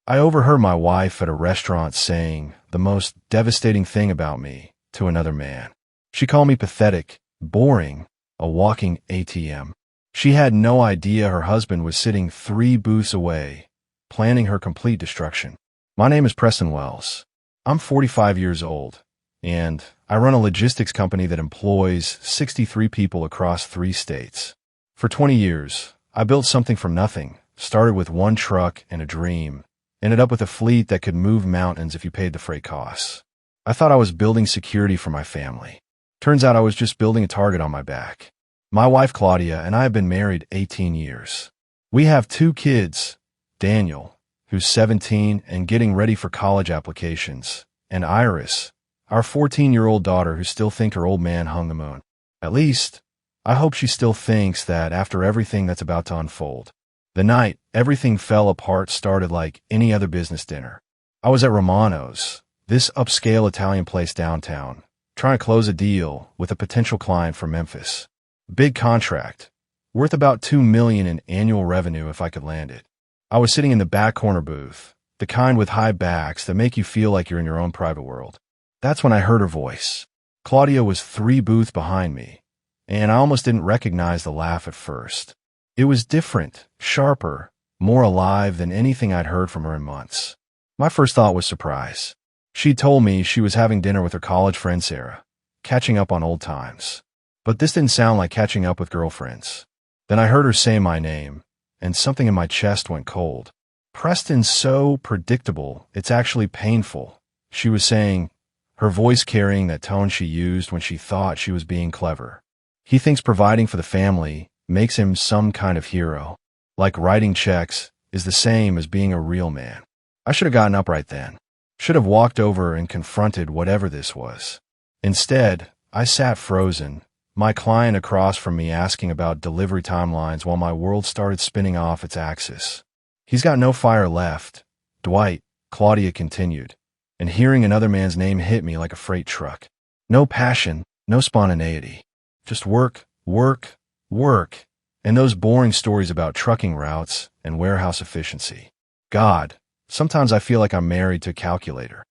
I overheard my wife at a restaurant saying the most devastating thing about me to another man. She called me pathetic, boring, a walking ATM. She had no idea her husband was sitting 3 booths away, planning her complete destruction. My name is Preston Wells. I'm 45 years old, and I run a logistics company that employs 63 people across 3 states. For 20 years, I built something from nothing, started with 1 truck and a dream, ended up with a fleet that could move mountains if you paid the freight costs. I thought I was building security for my family. Turns out I was just building a target on my back. My wife Claudia and I have been married 18 years. We have 2 kids, Daniel, who's 17 and getting ready for college applications, and Iris, our 14-year-old daughter who still thinks her old man hung the moon. At least, I hope she still thinks that after everything that's about to unfold. The night everything fell apart started like any other business dinner. I was at Romano's, this upscale Italian place downtown, trying to close a deal with a potential client from Memphis. Big contract, worth about $2 million in annual revenue if I could land it. I was sitting in the back corner booth, the kind with high backs that make you feel like you're in your own private world. That's when I heard her voice. Claudia was 3 booths behind me, and I almost didn't recognize the laugh at first. It was different, sharper, more alive than anything I'd heard from her in months. My first thought was surprise. She told me she was having dinner with her college friend Sarah, catching up on old times. But this didn't sound like catching up with girlfriends. Then I heard her say my name, and something in my chest went cold. Preston's so predictable, it's actually painful, she was saying, her voice carrying that tone she used when she thought she was being clever. He thinks providing for the family makes him some kind of hero, like writing checks is the same as being a real man. I should have gotten up right then. Should have walked over and confronted whatever this was. Instead, I sat frozen, my client across from me asking about delivery timelines while my world started spinning off its axis. He's got no fire left, Dwight, Claudia continued, and hearing another man's name hit me like a freight truck. No passion, no spontaneity. Just work, work, work, and those boring stories about trucking routes and warehouse efficiency. God, sometimes I feel like I'm married to a calculator.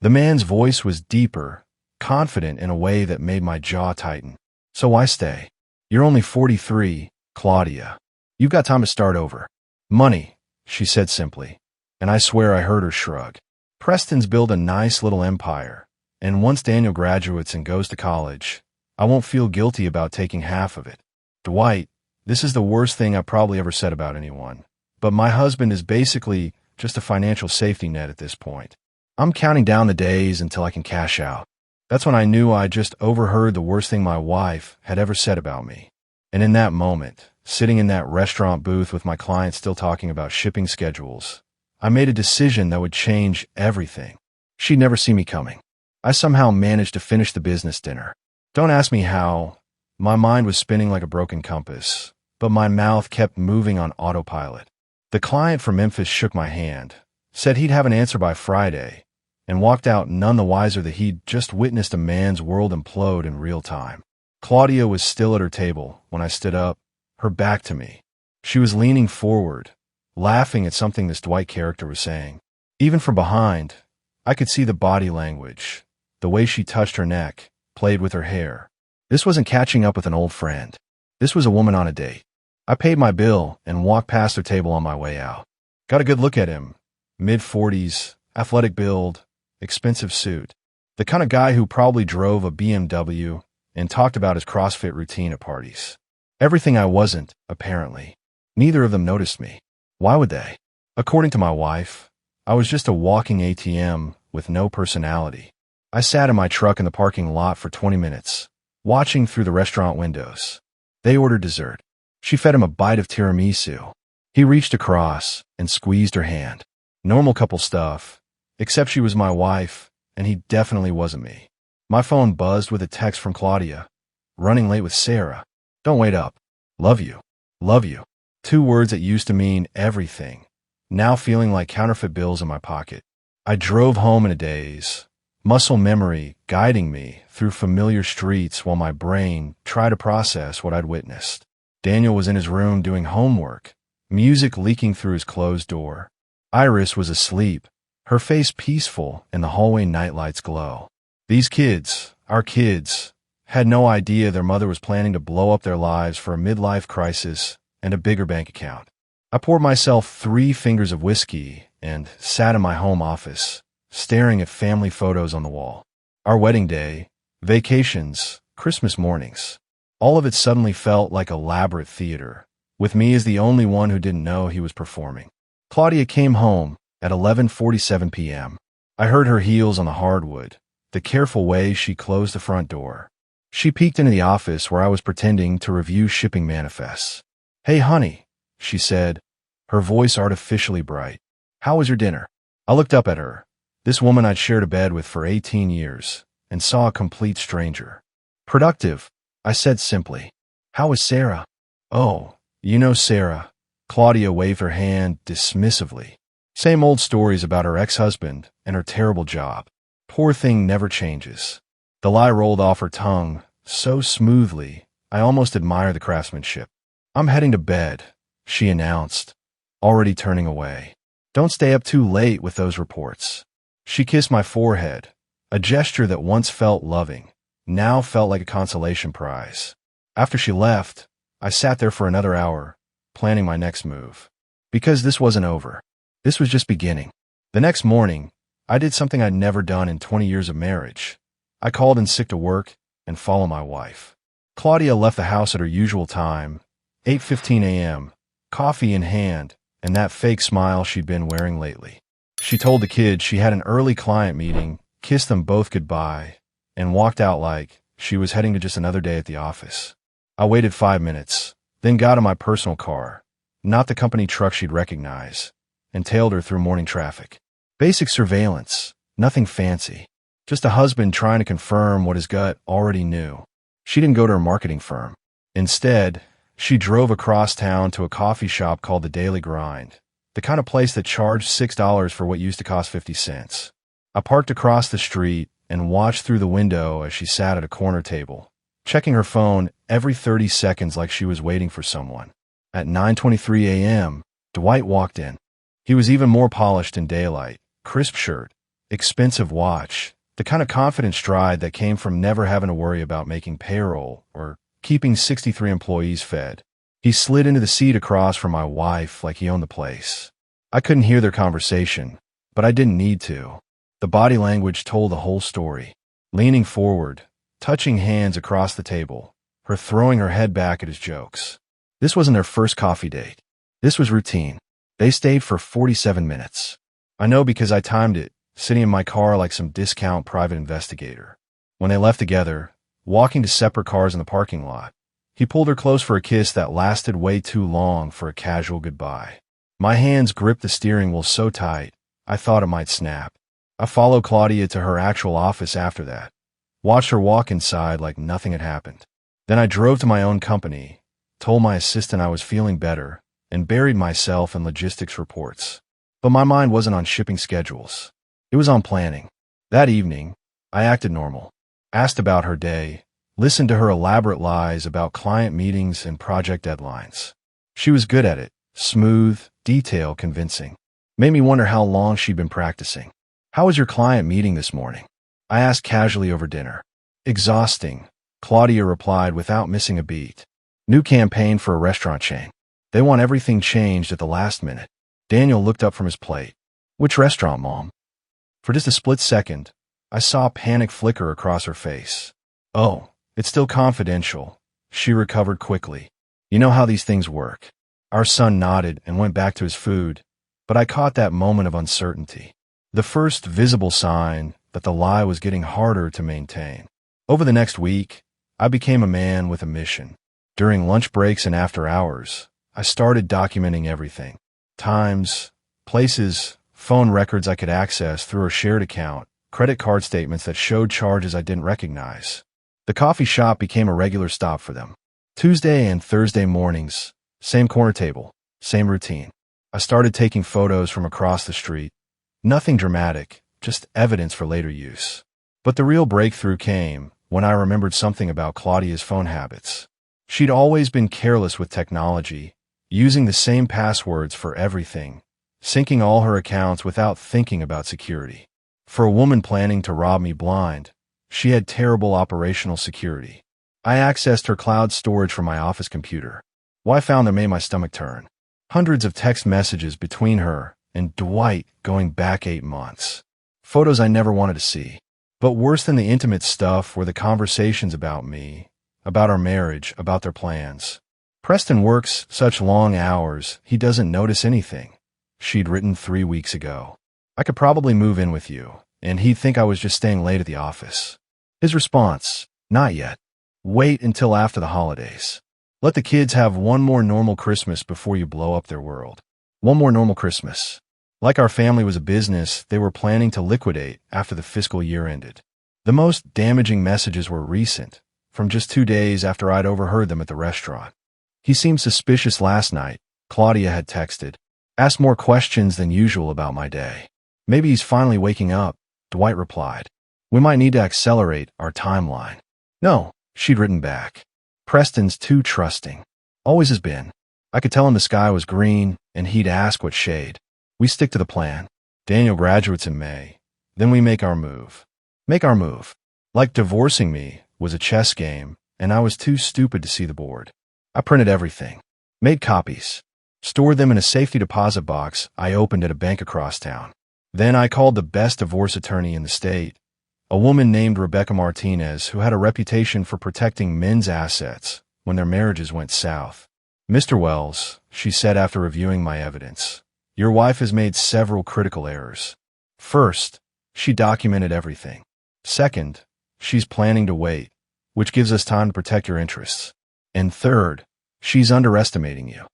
The man's voice was deeper, confident in a way that made my jaw tighten. So why stay? You're only 43, Claudia. You've got time to start over. Money, she said simply, and I swear I heard her shrug. Preston's built a nice little empire, and once Daniel graduates and goes to college, I won't feel guilty about taking half of it. Dwight, this is the worst thing I've probably ever said about anyone, but my husband is basically just a financial safety net at this point. I'm counting down the days until I can cash out. That's when I knew I just overheard the worst thing my wife had ever said about me. And in that moment, sitting in that restaurant booth with my client still talking about shipping schedules, I made a decision that would change everything. She'd never see me coming. I somehow managed to finish the business dinner. Don't ask me how. My mind was spinning like a broken compass, but my mouth kept moving on autopilot. The client from Memphis shook my hand, said he'd have an answer by Friday, and walked out none the wiser that he'd just witnessed a man's world implode in real time. Claudia was still at her table when I stood up, her back to me. She was leaning forward, laughing at something this Dwight character was saying. Even from behind, I could see the body language, the way she touched her neck, played with her hair. This wasn't catching up with an old friend. This was a woman on a date. I paid my bill and walked past her table on my way out. Got a good look at him. Mid-40s, athletic build, expensive suit. The kind of guy who probably drove a BMW and talked about his CrossFit routine at parties. Everything I wasn't, apparently. Neither of them noticed me. Why would they? According to my wife, I was just a walking ATM with no personality. I sat in my truck in the parking lot for 20 minutes, watching through the restaurant windows. They ordered dessert. She fed him a bite of tiramisu. He reached across and squeezed her hand. Normal couple stuff, except she was my wife, and he definitely wasn't me. My phone buzzed with a text from Claudia. Running late with Sarah. Don't wait up. Love you. Love you. 2 words that used to mean everything, now feeling like counterfeit bills in my pocket. I drove home in a daze, muscle memory guiding me through familiar streets while my brain tried to process what I'd witnessed. Daniel was in his room doing homework, music leaking through his closed door. Iris was asleep, her face peaceful in the hallway nightlight's glow. These kids, our kids, had no idea their mother was planning to blow up their lives for a midlife crisis and a bigger bank account. I poured myself 3 fingers of whiskey and sat in my home office, staring at family photos on the wall. Our wedding day, vacations, Christmas mornings. All of it suddenly felt like elaborate theater, with me as the only one who didn't know he was performing. Claudia came home at 11:47 p.m. I heard her heels on the hardwood, the careful way she closed the front door. She peeked into the office where I was pretending to review shipping manifests. "Hey, honey," she said, her voice artificially bright. "How was your dinner?" I looked up at her, this woman I'd shared a bed with for 18 years, and saw a complete stranger. "Productive," I said simply. "How was Sarah?" "Oh, you know Sarah." Claudia waved her hand dismissively. "Same old stories about her ex-husband and her terrible job. Poor thing never changes." The lie rolled off her tongue so smoothly, I almost admire the craftsmanship. "I'm heading to bed," she announced, already turning away. "Don't stay up too late with those reports." She kissed my forehead, a gesture that once felt loving, now felt like a consolation prize. After she left, I sat there for another hour, planning my next move. Because this wasn't over. This was just beginning. The next morning, I did something I'd never done in 20 years of marriage. I called in sick to work and follow my wife. Claudia left the house at her usual time, 8:15 a.m., coffee in hand, and that fake smile she'd been wearing lately. She told the kids she had an early client meeting, kissed them both goodbye, and walked out like she was heading to just another day at the office. I waited 5 minutes, then got in my personal car, not the company truck she'd recognize, and tailed her through morning traffic. Basic surveillance, nothing fancy. Just a husband trying to confirm what his gut already knew. She didn't go to her marketing firm. Instead, she drove across town to a coffee shop called The Daily Grind, the kind of place that charged $6 for what used to cost 50 cents. I parked across the street and watched through the window as she sat at a corner table, checking her phone every 30 seconds like she was waiting for someone. At 9:23 a.m., Dwight walked in. He was even more polished in daylight, crisp shirt, expensive watch, the kind of confident stride that came from never having to worry about making payroll or keeping 63 employees fed. He slid into the seat across from my wife like he owned the place. I couldn't hear their conversation, but I didn't need to. The body language told the whole story. Leaning forward, touching hands across the table, her throwing her head back at his jokes. This wasn't their first coffee date. This was routine. They stayed for 47 minutes. I know because I timed it, sitting in my car like some discount private investigator. When they left together, walking to separate cars in the parking lot, he pulled her close for a kiss that lasted way too long for a casual goodbye. My hands gripped the steering wheel so tight, I thought it might snap. I followed Claudia to her actual office after that, watched her walk inside like nothing had happened. Then I drove to my own company, told my assistant I was feeling better, and buried myself in logistics reports. But my mind wasn't on shipping schedules. It was on planning. That evening, I acted normal, asked about her day, listened to her elaborate lies about client meetings and project deadlines. She was good at it, smooth, detail convincing. Made me wonder how long she'd been practicing. "How was your client meeting this morning?" I asked casually over dinner. "Exhausting," Claudia replied without missing a beat. "New campaign for a restaurant chain. They want everything changed at the last minute." Daniel looked up from his plate. "Which restaurant, Mom?" For just a split second, I saw panic flicker across her face. "Oh, it's still confidential," she recovered quickly. "You know how these things work." Our son nodded and went back to his food, but I caught that moment of uncertainty. The first visible sign that the lie was getting harder to maintain. Over the next week, I became a man with a mission. During lunch breaks and after hours, I started documenting everything. Times, places, phone records I could access through a shared account, credit card statements that showed charges I didn't recognize. The coffee shop became a regular stop for them. Tuesday and Thursday mornings, same corner table, same routine. I started taking photos from across the street. Nothing dramatic, just evidence for later use. But the real breakthrough came when I remembered something about Claudia's phone habits. She'd always been careless with technology, using the same passwords for everything, syncing all her accounts without thinking about security. For a woman planning to rob me blind, she had terrible operational security. I accessed her cloud storage from my office computer. What I found that made my stomach turn. Hundreds of text messages between her and Dwight going back 8 months. Photos I never wanted to see. But worse than the intimate stuff were the conversations about me, about our marriage, about their plans. Preston works such long hours, he doesn't notice anything. She'd written 3 weeks ago. I could probably move in with you, and he'd think I was just staying late at the office. His response, not yet. Wait until after the holidays. Let the kids have one more normal Christmas before you blow up their world. One more normal Christmas. Like our family was a business they were planning to liquidate after the fiscal year ended. The most damaging messages were recent, from just 2 days after I'd overheard them at the restaurant. He seemed suspicious last night, Claudia had texted. Asked more questions than usual about my day. Maybe he's finally waking up, Dwight replied. We might need to accelerate our timeline. No, she'd written back. Preston's too trusting. Always has been. I could tell him the sky was green, and he'd ask what shade. We stick to the plan. Daniel graduates in May. Then we make our move. Make our move. Like divorcing me was a chess game, and I was too stupid to see the board. I printed everything. Made copies. Stored them in a safety deposit box I opened at a bank across town. Then I called the best divorce attorney in the state, a woman named Rebecca Martinez who had a reputation for protecting men's assets when their marriages went south. Mr. Wells, she said after reviewing my evidence, your wife has made several critical errors. First, she documented everything. Second, she's planning to wait, which gives us time to protect your interests. And third, she's underestimating you.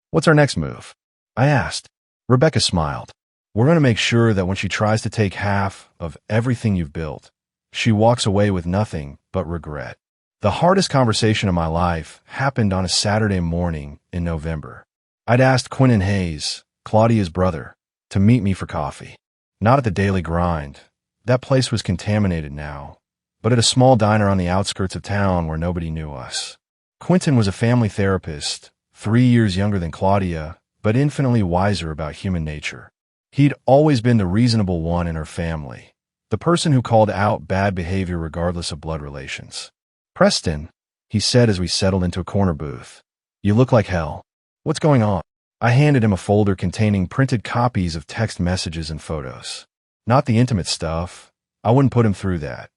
What's our next move? I asked. Rebecca smiled. We're going to make sure that when she tries to take half of everything you've built, she walks away with nothing but regret. The hardest conversation of my life happened on a Saturday morning in November. I'd asked Quentin Hayes, Claudia's brother, to meet me for coffee. Not at the Daily Grind. That place was contaminated now, but at a small diner on the outskirts of town where nobody knew us. Quentin was a family therapist, 3 years younger than Claudia, but infinitely wiser about human nature. He'd always been the reasonable one in her family, the person who called out bad behavior regardless of blood relations. Preston, he said as we settled into a corner booth, you look like hell. What's going on? I handed him a folder containing printed copies of text messages and photos. Not the intimate stuff, I wouldn't put him through that,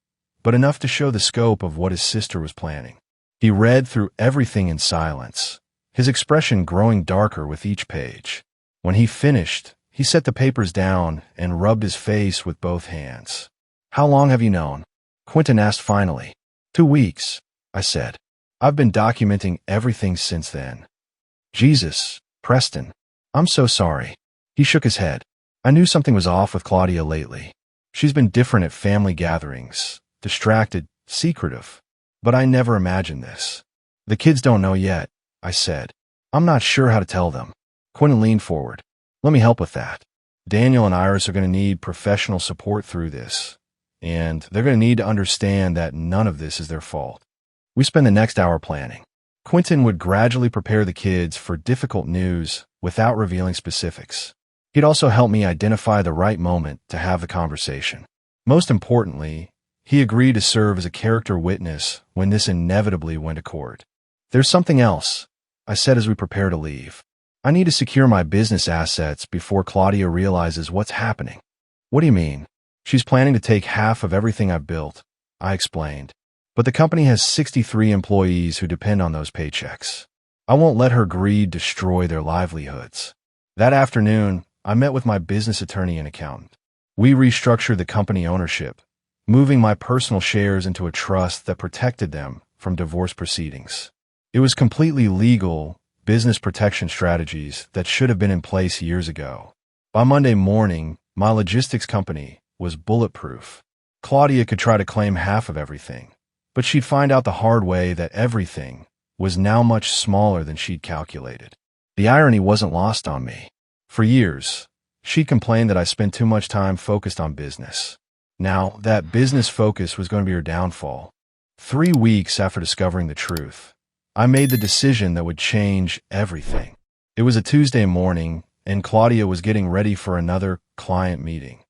but enough to show the scope of what his sister was planning. He read through everything in silence, his expression growing darker with each page. When he finished, he set the papers down and rubbed his face with both hands. How long have you known? Quentin asked finally. 2 weeks, I said. I've been documenting everything since then. Jesus, Preston, I'm so sorry. He shook his head. I knew something was off with Claudia lately. She's been different at family gatherings, distracted, secretive. But I never imagined this. The kids don't know yet, I said. I'm not sure how to tell them. Quentin leaned forward. Let me help with that. Daniel and Iris are going to need professional support through this, and they're going to need to understand that none of this is their fault. We spend the next hour planning. Quentin would gradually prepare the kids for difficult news without revealing specifics. He'd also help me identify the right moment to have the conversation. Most importantly, he agreed to serve as a character witness when this inevitably went to court. There's something else, I said as we prepare to leave. I need to secure my business assets before Claudia realizes what's happening. What do you mean? She's planning to take half of everything I've built, I explained. But the company has 63 employees who depend on those paychecks. I won't let her greed destroy their livelihoods. That afternoon, I met with my business attorney and accountant. We restructured the company ownership, moving my personal shares into a trust that protected them from divorce proceedings. It was completely legal business protection strategies that should have been in place years ago. By Monday morning, my logistics company was bulletproof. Claudia could try to claim half of everything, but she'd find out the hard way that everything was now much smaller than she'd calculated. The irony wasn't lost on me. For years, she'd complained that I spent too much time focused on business. Now, that business focus was going to be her downfall. 3 weeks after discovering the truth, I made the decision that would change everything. It was a Tuesday morning, and Claudia was getting ready for another client meeting,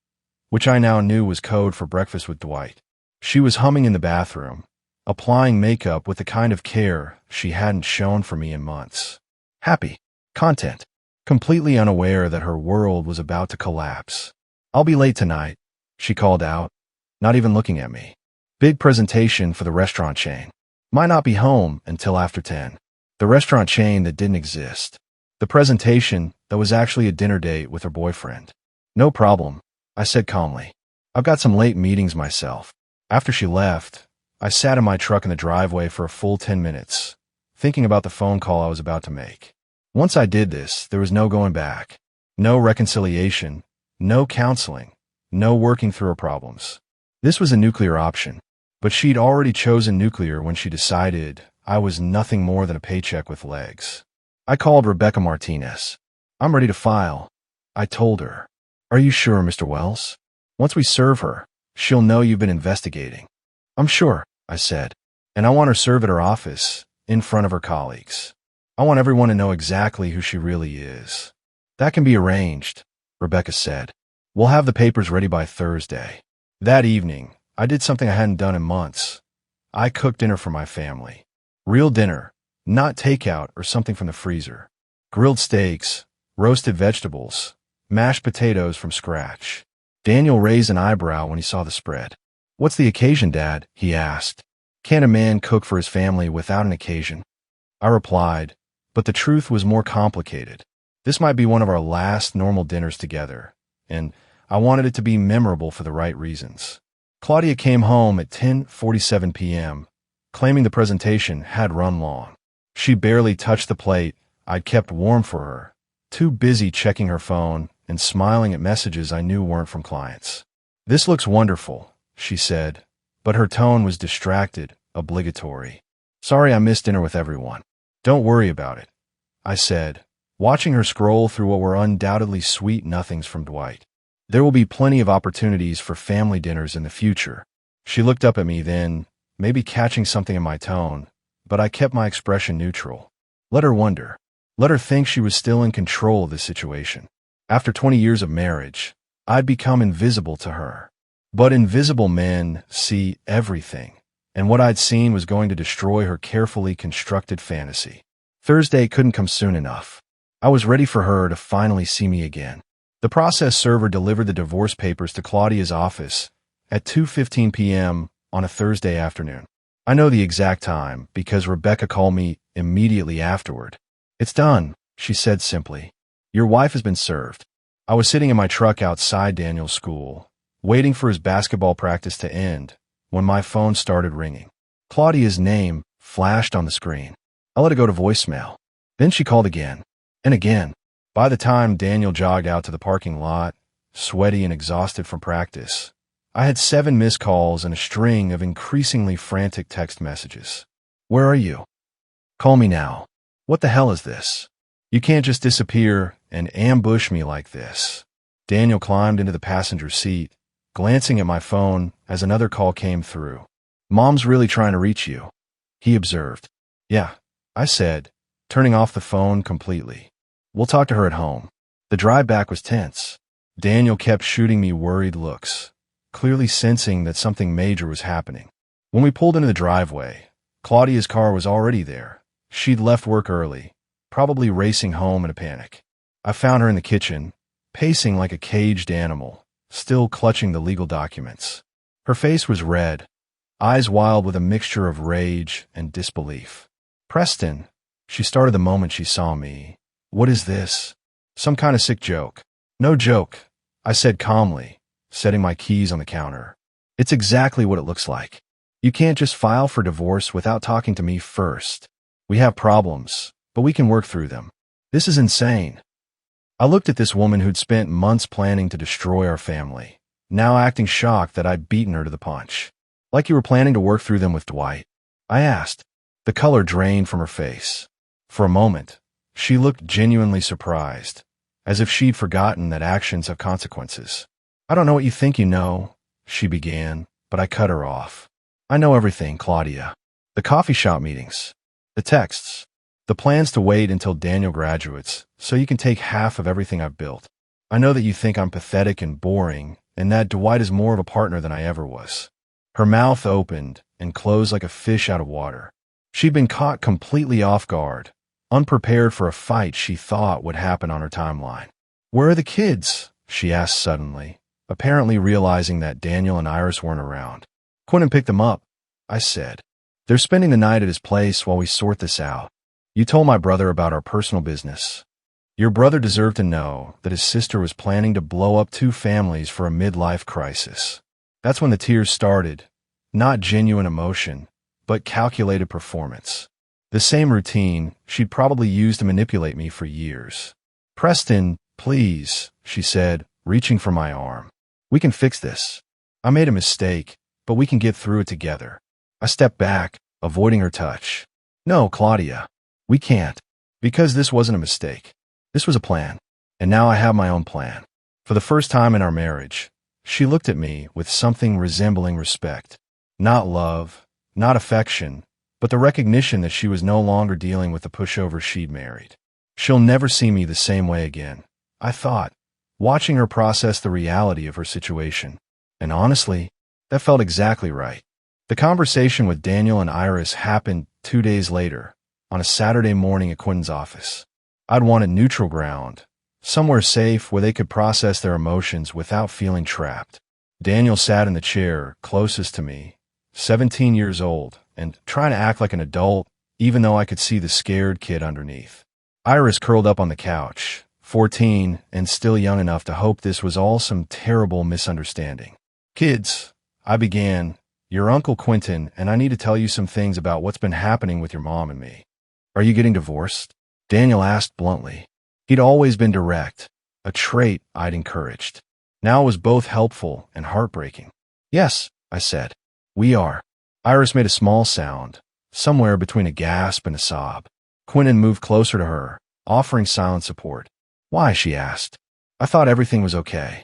which I now knew was code for breakfast with Dwight. She was humming in the bathroom, applying makeup with the kind of care she hadn't shown for me in months. Happy, content, completely unaware that her world was about to collapse. "I'll be late tonight," she called out, not even looking at me. "Big presentation for the restaurant chain. Might not be home until after 10. The restaurant chain that didn't exist. The presentation that was actually a dinner date with her boyfriend. "No problem," I said calmly. "I've got some late meetings myself." After she left, I sat in my truck in the driveway for a full 10 minutes, thinking about the phone call I was about to make. Once I did this, there was no going back. No reconciliation, no counseling, no working through her problems. This was a nuclear option, but she'd already chosen nuclear when she decided I was nothing more than a paycheck with legs. I called Rebecca Martinez. "I'm ready to file," I told her. "Are you sure, Mr. Wells? Once we serve her, she'll know you've been investigating." "I'm sure," I said, "and I want her served at her office, in front of her colleagues. I want everyone to know exactly who she really is." "That can be arranged," Rebecca said. "We'll have the papers ready by Thursday." That evening, I did something I hadn't done in months. I cooked dinner for my family. Real dinner, not takeout or something from the freezer. Grilled steaks, roasted vegetables, mashed potatoes from scratch. Daniel raised an eyebrow when he saw the spread. "What's the occasion, Dad?" he asked. "Can't a man cook for his family without an occasion?" I replied, but the truth was more complicated. This might be one of our last normal dinners together, and I wanted it to be memorable for the right reasons. Claudia came home at 10:47 p.m., claiming the presentation had run long. She barely touched the plate I'd kept warm for her, too busy checking her phone and smiling at messages I knew weren't from clients. "This looks wonderful," she said, but her tone was distracted, obligatory. "Sorry I missed dinner with everyone." "Don't worry about it," I said, watching her scroll through what were undoubtedly sweet nothings from Dwight. "There will be plenty of opportunities for family dinners in the future." She looked up at me then, maybe catching something in my tone, but I kept my expression neutral. Let her wonder. Let her think she was still in control of the situation. After 20 years of marriage, I'd become invisible to her. But invisible men see everything, and what I'd seen was going to destroy her carefully constructed fantasy. Thursday couldn't come soon enough. I was ready for her to finally see me again. The process server delivered the divorce papers to Claudia's office at 2:15 p.m. on a Thursday afternoon. I know the exact time because Rebecca called me immediately afterward. "It's done," she said simply. "Your wife has been served." I was sitting in my truck outside Daniel's school, waiting for his basketball practice to end, when my phone started ringing. Claudia's name flashed on the screen. I let it go to voicemail. Then she called again, and again. By the time Daniel jogged out to the parking lot, sweaty and exhausted from practice, I had 7 missed calls and a string of increasingly frantic text messages. "Where are you? Call me now. What the hell is this? You can't just disappear and ambush me like this." Daniel climbed into the passenger seat, glancing at my phone as another call came through. "Mom's really trying to reach you," he observed. "Yeah," I said, turning off the phone completely. "We'll talk to her at home." The drive back was tense. Daniel kept shooting me worried looks, clearly sensing that something major was happening. When we pulled into the driveway, Claudia's car was already there. She'd left work early, probably racing home in a panic. I found her in the kitchen, pacing like a caged animal, still clutching the legal documents. Her face was red, eyes wild with a mixture of rage and disbelief. "Preston," she started the moment she saw me. "What is this? Some kind of sick joke?" "No joke," I said calmly, setting my keys on the counter. "It's exactly what it looks like. You can't just file for divorce without talking to me first. We have problems, but we can work through them. This is insane." I looked at this woman who'd spent months planning to destroy our family, now acting shocked that I'd beaten her to the punch. "Like you were planning to work through them with Dwight?" I asked. The color drained from her face. For a moment, she looked genuinely surprised, as if she'd forgotten that actions have consequences. "I don't know what you think you know," she began, but I cut her off. "I know everything, Claudia. The coffee shop meetings, the texts, The plan's to wait until Daniel graduates, so you can take half of everything I've built. I know that you think I'm pathetic and boring, and that Dwight is more of a partner than I ever was. Her mouth opened and closed like a fish out of water. She'd been caught completely off guard, unprepared for a fight she thought would happen on her timeline. "Where are the kids?" she asked suddenly, apparently realizing that Daniel and Iris weren't around. "Quentin picked them up," I said. "They're spending the night at his place while we sort this out. You told my brother about our personal business. Your brother deserved to know that his sister was planning to blow up 2 families for a midlife crisis." That's when the tears started, not genuine emotion, but calculated performance. The same routine she'd probably used to manipulate me for years. "Preston, please," she said, reaching for my arm. "We can fix this. I made a mistake, but we can get through it together." I stepped back, avoiding her touch. "No, Claudia, we can't, because this wasn't a mistake. This was a plan, and now I have my own plan." For the first time in our marriage, she looked at me with something resembling respect. Not love, not affection, but the recognition that she was no longer dealing with the pushover she'd married. She'll never see me the same way again, I thought, watching her process the reality of her situation. And honestly, that felt exactly right. The conversation with Daniel and Iris happened 2 days later, on a Saturday morning at Quentin's office. I'd wanted neutral ground, somewhere safe where they could process their emotions without feeling trapped. Daniel sat in the chair closest to me, 17 years old, and trying to act like an adult, even though I could see the scared kid underneath. Iris curled up on the couch, 14 and still young enough to hope this was all some terrible misunderstanding. "Kids," I began, "your Uncle Quentin and I need to tell you some things about what's been happening with your mom and me." "Are you getting divorced?" Daniel asked bluntly. He'd always been direct, a trait I'd encouraged. Now it was both helpful and heartbreaking. "Yes," I said. "We are." Iris made a small sound, somewhere between a gasp and a sob. Quentin moved closer to her, offering silent support. "Why?" she asked. I thought everything was okay.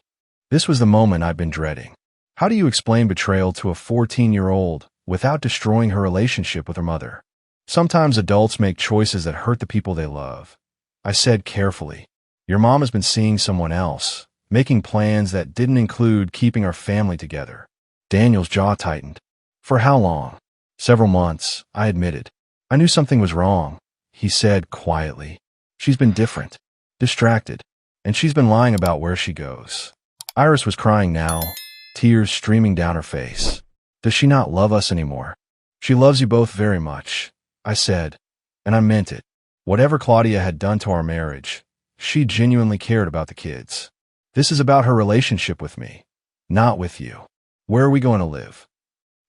This was the moment I'd been dreading. How do you explain betrayal to a 14-year-old without destroying her relationship with her mother? Sometimes adults make choices that hurt the people they love. I said carefully, "Your mom has been seeing someone else, making plans that didn't include keeping our family together." Daniel's jaw tightened. "For how long?" "Several months," I admitted. "I knew something was wrong," he said quietly. "She's been different, distracted, and she's been lying about where she goes." Iris was crying now, tears streaming down her face. "Does she not love us anymore?" "She loves you both very much," I said, and I meant it. Whatever Claudia had done to our marriage, she genuinely cared about the kids. This is about her relationship with me, not with you. "Where are we going to live?"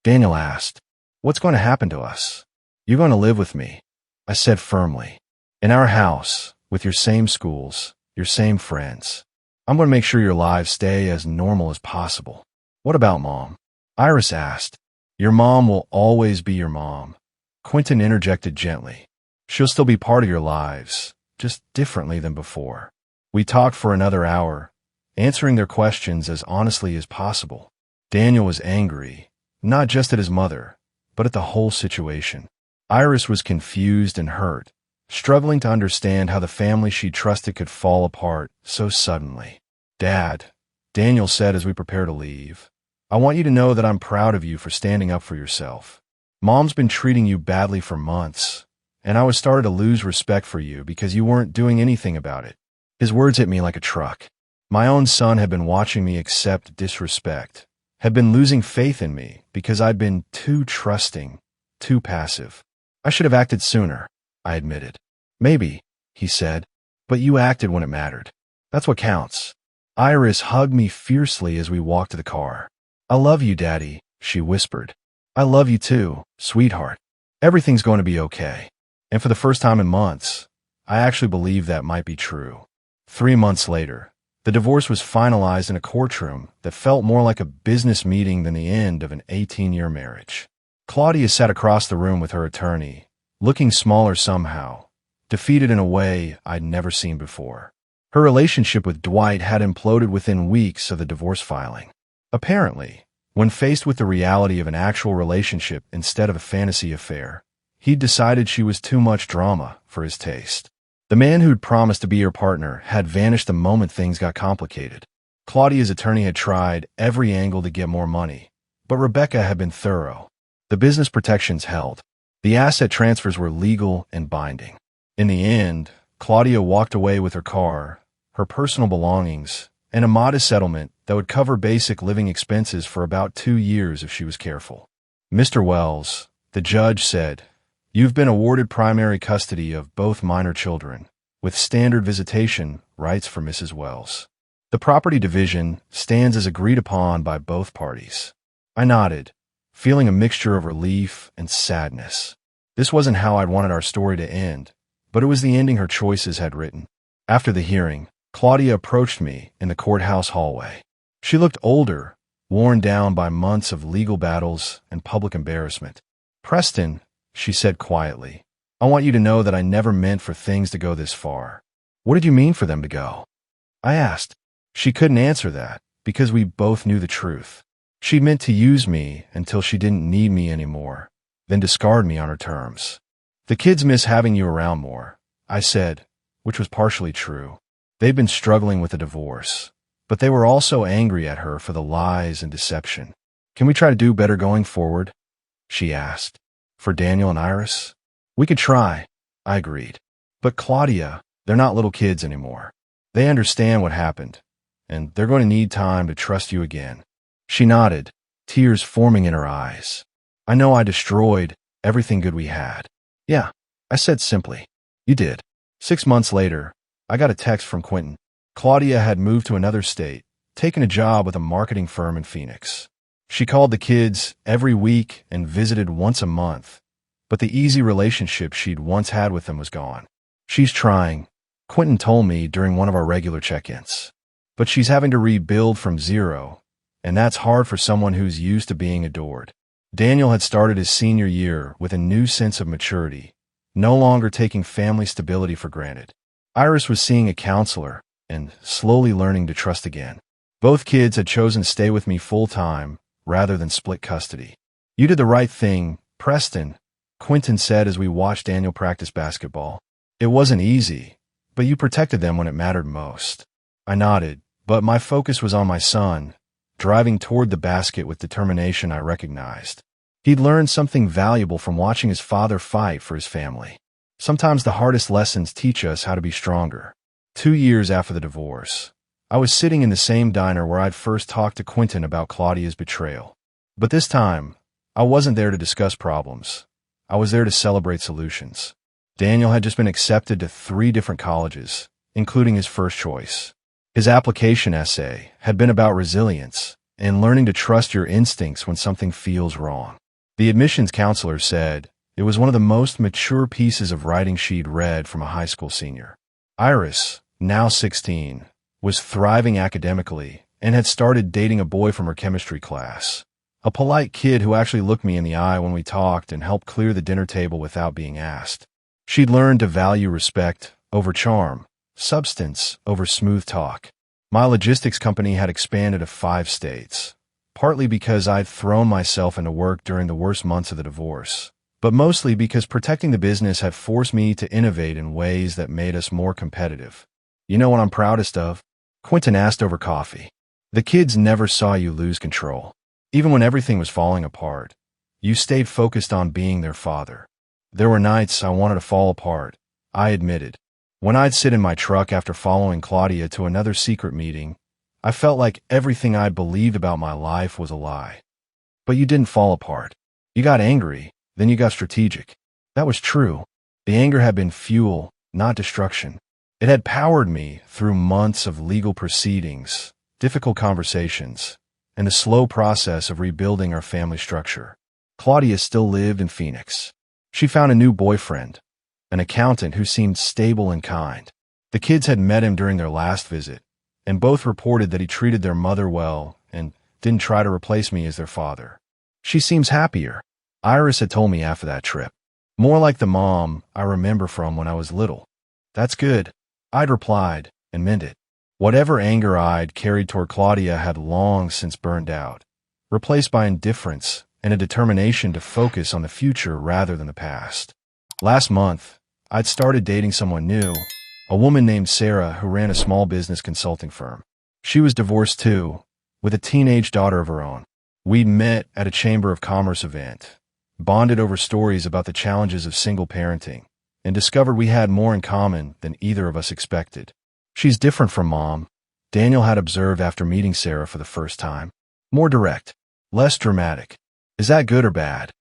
Daniel asked. "What's going to happen to us?" "You're going to live with me," I said firmly. "In our house, with your same schools, your same friends. I'm going to make sure your lives stay as normal as possible." "What about Mom?" Iris asked. "Your mom will always be your mom," Quentin interjected gently. "She'll still be part of your lives, just differently than before." We talked for another hour, answering their questions as honestly as possible. Daniel was angry, not just at his mother, but at the whole situation. Iris was confused and hurt, struggling to understand how the family she trusted could fall apart so suddenly. "Dad," Daniel said as we prepared to leave, "I want you to know that I'm proud of you for standing up for yourself. Mom's been treating you badly for months, and I was starting to lose respect for you because you weren't doing anything about it." His words hit me like a truck. My own son had been watching me accept disrespect, had been losing faith in me because I'd been too trusting, too passive. "I should have acted sooner," I admitted. "Maybe," he said, "but you acted when it mattered. That's what counts." Iris hugged me fiercely as we walked to the car. "I love you, Daddy," she whispered. "I love you too, sweetheart. Everything's going to be okay." And for the first time in months, I actually believed that might be true. 3 months later, the divorce was finalized in a courtroom that felt more like a business meeting than the end of an 18-year marriage. Claudia sat across the room with her attorney, looking smaller somehow, defeated in a way I'd never seen before. Her relationship with Dwight had imploded within weeks of the divorce filing. Apparently, when faced with the reality of an actual relationship instead of a fantasy affair, He'd decided she was too much drama for his taste. The man who'd promised to be her partner had vanished the moment things got complicated. Claudia's attorney had tried every angle to get more money, but Rebecca had been thorough. The business protections held. The asset transfers were legal and binding. In the end, Claudia walked away with her car, her personal belongings, and a modest settlement that would cover basic living expenses for about 2 years if she was careful. Mr. Wells, the judge said, "You've been awarded primary custody of both minor children, with standard visitation rights for Mrs. Wells. The property division stands as agreed upon by both parties." I nodded, feeling a mixture of relief and sadness. This wasn't how I'd wanted our story to end, but it was the ending her choices had written. After the hearing, Claudia approached me in the courthouse hallway. She looked older, worn down by months of legal battles and public embarrassment. "Preston," she said quietly, "I want you to know that I never meant for things to go this far." "What did you mean for them to go?" I asked. She couldn't answer that, because we both knew the truth. She meant to use me until she didn't need me anymore, then discard me on her terms. "The kids miss having you around more," I said, which was partially true. They'd been struggling with a divorce, but they were also angry at her for the lies and deception. "Can we try to do better going forward?" she asked. "For Daniel and Iris?" "We could try," I agreed. "But Claudia, they're not little kids anymore. They understand what happened, and they're going to need time to trust you again." She nodded, tears forming in her eyes. "I know I destroyed everything good we had." "Yeah," I said simply. "You did." 6 months later, I got a text from Quentin. Claudia had moved to another state, taken a job with a marketing firm in Phoenix. She called the kids every week and visited once a month, but the easy relationship she'd once had with them was gone. "She's trying," Quentin told me during one of our regular check-ins. "But she's having to rebuild from zero, and that's hard for someone who's used to being adored." Daniel had started his senior year with a new sense of maturity, no longer taking family stability for granted. Iris was seeing a counselor and slowly learning to trust again. Both kids had chosen to stay with me full-time rather than split custody. "You did the right thing, Preston," Quentin said as we watched Daniel practice basketball. "It wasn't easy, but you protected them when it mattered most." I nodded, but my focus was on my son, driving toward the basket with determination I recognized. He'd learned something valuable from watching his father fight for his family. Sometimes the hardest lessons teach us how to be stronger. 2 years after the divorce, I was sitting in the same diner where I'd first talked to Quentin about Claudia's betrayal. But this time, I wasn't there to discuss problems. I was there to celebrate solutions. Daniel had just been accepted to 3 different colleges, including his first choice. His application essay had been about resilience and learning to trust your instincts when something feels wrong. The admissions counselor said it was one of the most mature pieces of writing she'd read from a high school senior. Iris, now 16, was thriving academically and had started dating a boy from her chemistry class, a polite kid who actually looked me in the eye when we talked and helped clear the dinner table without being asked. She'd learned to value respect over charm, substance over smooth talk. My logistics company had expanded to 5 states, partly because I'd thrown myself into work during the worst months of the divorce, but mostly because protecting the business had forced me to innovate in ways that made us more competitive. "You know what I'm proudest of?" Quentin asked over coffee. "The kids never saw you lose control. Even when everything was falling apart, you stayed focused on being their father." There were nights I wanted to fall apart, I admitted. When I'd sit in my truck after following Claudia to another secret meeting, I felt like everything I believed about my life was a lie. "But you didn't fall apart. You got angry, then you got strategic." That was true. The anger had been fuel, not destruction. It had powered me through months of legal proceedings, difficult conversations, and the slow process of rebuilding our family structure. Claudia still lived in Phoenix. She found a new boyfriend, an accountant who seemed stable and kind. The kids had met him during their last visit, and both reported that he treated their mother well and didn't try to replace me as their father. "She seems happier," Iris had told me after that trip. "More like the mom I remember from when I was little." "That's good," I'd replied, and meant it. Whatever anger I'd carried toward Claudia had long since burned out, replaced by indifference and a determination to focus on the future rather than the past. Last month, I'd started dating someone new, a woman named Sarah who ran a small business consulting firm. She was divorced too, with a teenage daughter of her own. We'd met at a Chamber of Commerce event, bonded over stories about the challenges of single parenting, and discovered we had more in common than either of us expected. She's different from Mom, Daniel had observed after meeting Sarah for the first time. More direct, less dramatic. Is that good or bad?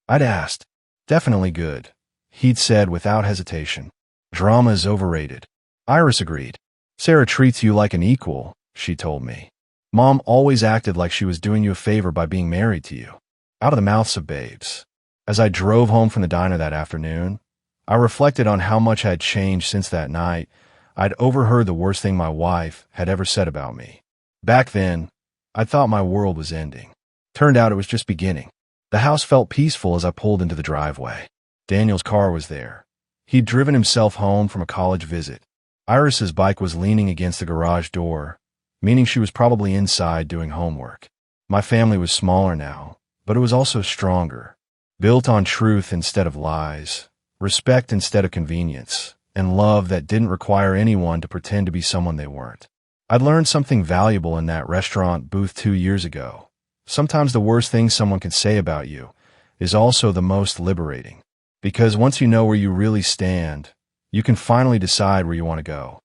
I'd asked. Definitely good, he'd said without hesitation. Drama is overrated. Iris agreed. Sarah treats you like an equal, she told me. Mom always acted like she was doing you a favor by being married to you. Out of the mouths of babes. As I drove home from the diner that afternoon, I reflected on how much had changed since that night. I'd overheard the worst thing my wife had ever said about me. Back then, I thought my world was ending. Turned out it was just beginning. The house felt peaceful as I pulled into the driveway. Daniel's car was there. He'd driven himself home from a college visit. Iris's bike was leaning against the garage door, meaning she was probably inside doing homework. My family was smaller now, but it was also stronger, built on truth instead of lies, respect instead of convenience, and love that didn't require anyone to pretend to be someone they weren't. I'd learned something valuable in that restaurant booth 2 years ago. Sometimes the worst thing someone can say about you is also the most liberating, because once you know where you really stand, you can finally decide where you want to go.